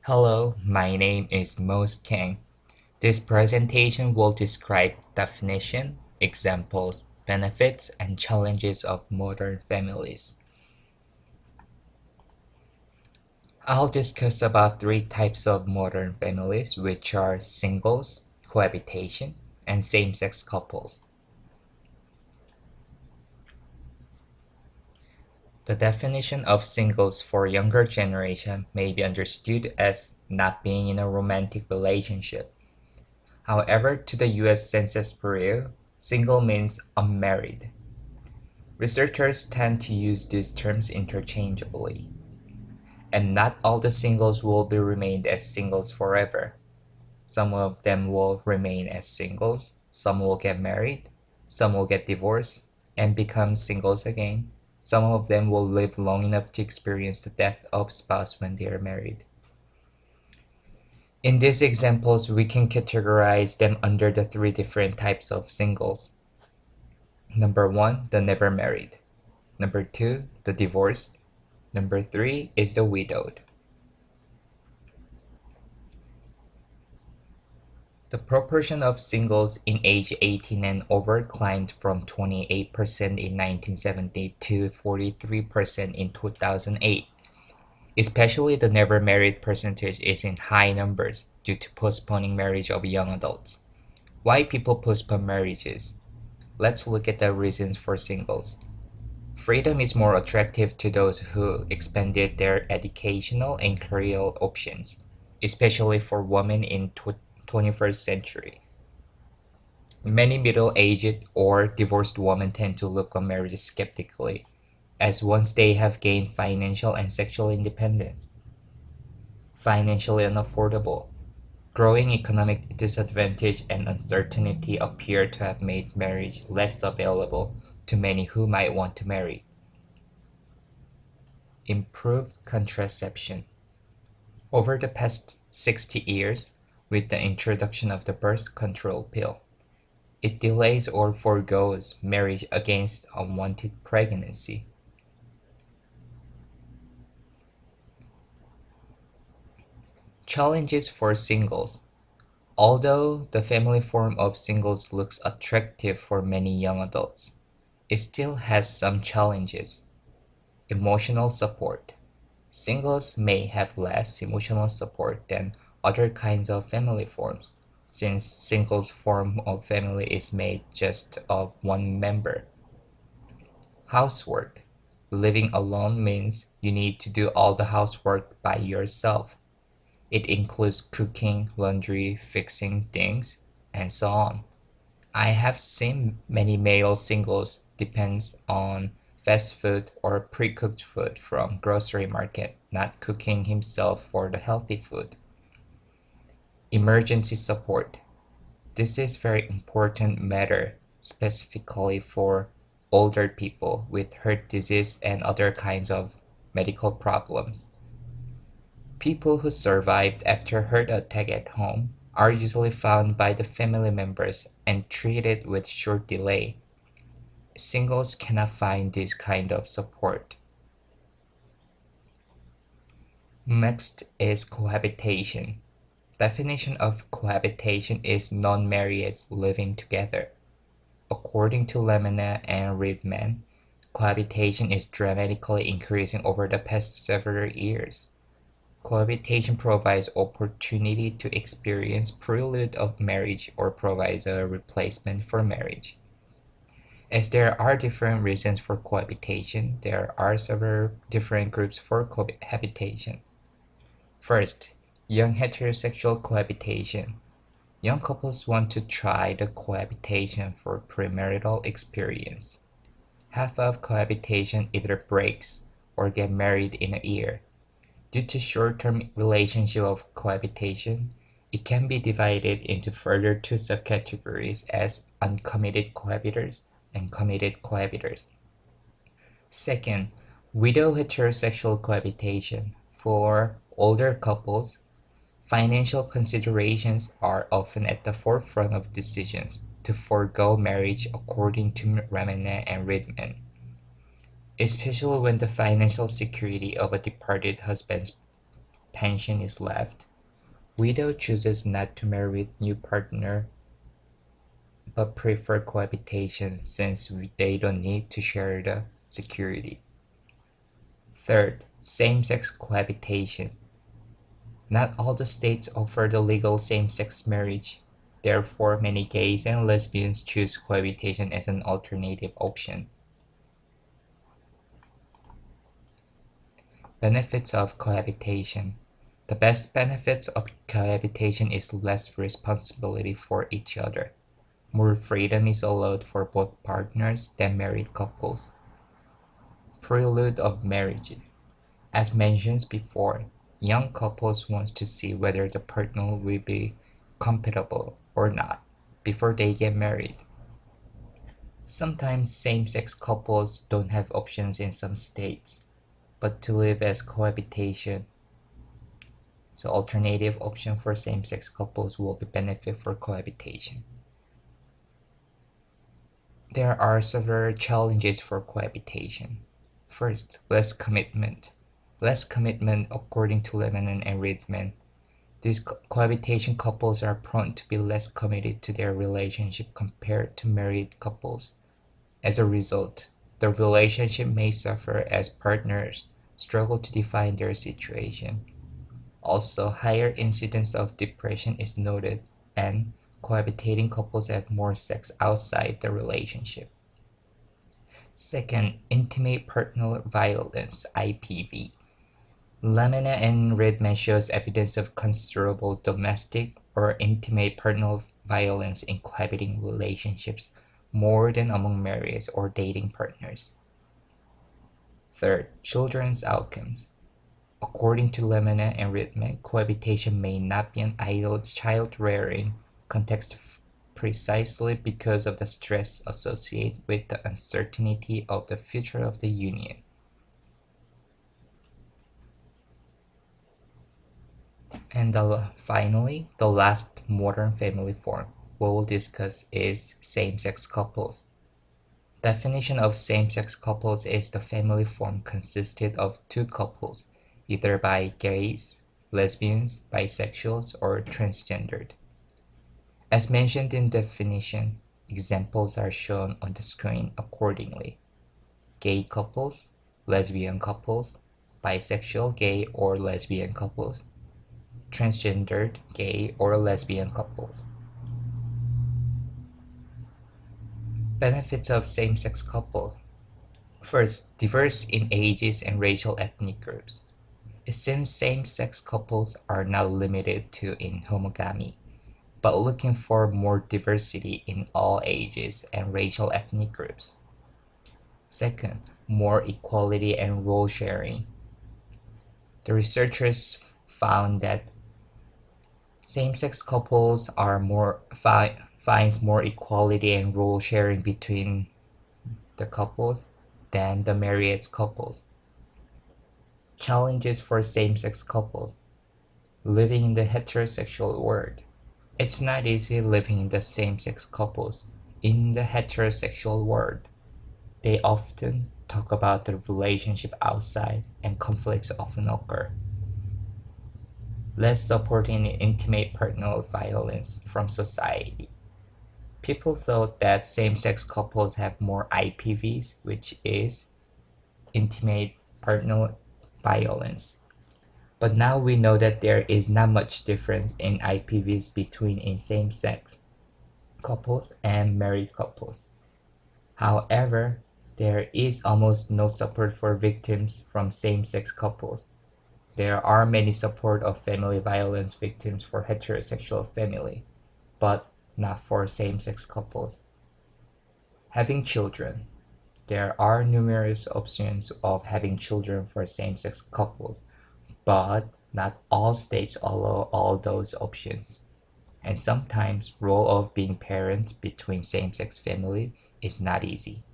Hello, my name is Mose Kang. This presentation will describe definition, examples, benefits, and challenges of modern families. I'll discuss about three types of modern families, which are singles, cohabitation, and same-sex couples. The definition of singles for younger generation may be understood as not being in a romantic relationship. However, to the US Census Bureau, single means unmarried. Researchers tend to use these terms interchangeably, and not all the singles will be remained as singles forever. Some of them will remain as singles, some will get married, some will get divorced and become singles again. Some of them will live long enough to experience the death of spouse when they are married. In these examples, we can categorize them under the three different types of singles. Number one, the never married. Number two, the divorced. Number three is the widowed. The proportion of singles in age 18 and over climbed from 28% in 1970 to 43% in 2008. Especially the never married percentage is in high numbers due to postponing marriage of young adults. Why people postpone marriages? Let's look at the reasons for singles. Freedom is more attractive to those who expanded their educational and career options, especially for women in 21st century. Many middle-aged or divorced women tend to look on marriage skeptically, as once they have gained financial and sexual independence, financially unaffordable, growing economic disadvantage and uncertainty appear to have made marriage less available to many who might want to marry. Improved contraception. Over the past 60 years, with the introduction of the birth control pill, it delays or forgoes marriage against unwanted pregnancy. Challenges for singles. Although the family form of singles looks attractive for many young adults, it still has some challenges. Emotional support. Singles may have less emotional support than other kinds of family forms, since singles form of family is made just of one member. Housework. Living alone means you need to do all the housework by yourself. It includes cooking, laundry, fixing things, and so on. I have seen many male singles depends on fast food or pre-cooked food from grocery market, not cooking himself for the healthy food. Emergency support. This is very important matter, specifically for older people with heart disease and other kinds of medical problems. People who survived after heart attack at home are usually found by the family members and treated with short delay. Singles cannot find this kind of support. Next is cohabitation. Definition of cohabitation is non-marrieds living together. According to Lemena and Reedman, cohabitation is dramatically increasing over the past several years. Cohabitation provides opportunity to experience prelude of marriage or provides a replacement for marriage. As there are different reasons for cohabitation, there are several different groups for cohabitation. First, young heterosexual cohabitation. Young couples want to try the cohabitation for premarital experience. Half of cohabitation either breaks or get married in a year. Due to short-term relationship of cohabitation, it can be divided into further two subcategories as uncommitted cohabitors and committed cohabitors. Second, widow heterosexual cohabitation. For older couples, financial considerations are often at the forefront of decisions to forego marriage according to Ramana and Ridman, especially when the financial security of a departed husband tension is left. Widow chooses not to marry new partner but prefer cohabitation since they don't need to share the security. Third, same-sex cohabitation. Not all the states offer the legal same-sex marriage. Therefore, many gays and lesbians choose cohabitation as an alternative option. Benefits of cohabitation. The best benefits of cohabitation is less responsibility for each other. More freedom is allowed for both partners than married couples. Prelude of marriage. As mentioned before, young couples want to see whether the partner will be compatible or not before they get married. Sometimes same-sex couples don't have options in some states, but to live as cohabitation. So alternative option for same-sex couples will be benefit for cohabitation. There are several challenges for cohabitation. First, less commitment. Less commitment according to Lebanon and Riedman. These cohabitation couples are prone to be less committed to their relationship compared to married couples. As a result, the relationship may suffer as partners struggle to define their situation. Also, higher incidence of depression is noted, and cohabitating couples have more sex outside the relationship. Second, intimate partner violence, IPV. Lamina and Redman shows evidence of considerable domestic or intimate partner violence in cohabiting relationships more than among married or dating partners. Third, children's outcomes. According to Lamina and Redman, cohabitation may not be an ideal child-rearing context precisely because of the stress associated with the uncertainty of the future of the union. And finally, the last modern family form we will discuss is same-sex couples. Definition of same-sex couples is the family form consisted of two couples, either by gays, lesbians, bisexuals, or transgendered. As mentioned in definition, examples are shown on the screen accordingly. Gay couples, lesbian couples, bisexual gay or lesbian couples, transgendered gay or lesbian couples. Benefits of same-sex couples. First, diverse in ages and racial ethnic groups. It seems same-sex couples are not limited to inhomogamy, but looking for more diversity in all ages and racial ethnic groups. Second, more equality and role sharing. The researchers found that same-sex couples are finds more equality and role sharing between the couples than the married couples. Challenges for same-sex couples. Living in the heterosexual world. It's not easy living in the same-sex couples in the heterosexual world. They often talk about the relationship outside and conflicts often occur. Less support in intimate partner violence from society. People thought that same-sex couples have more IPVs, which is intimate partner violence. But now we know that there is not much difference in IPVs between same-sex couples and married couples. However, there is almost no support for victims from same-sex couples. There are many support of family violence victims for heterosexual family, but not for same-sex couples. Having children. There are numerous options of having children for same-sex couples, but not all states allow all those options. And sometimes role of being parent between same-sex family is not easy.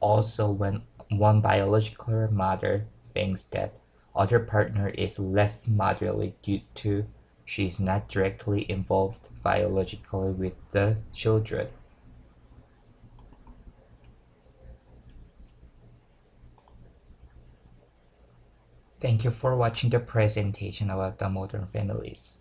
Also, when one biological mother thinks that other partner is less motherly due to she is not directly involved biologically with the children. Thank you for watching the presentation about the modern families.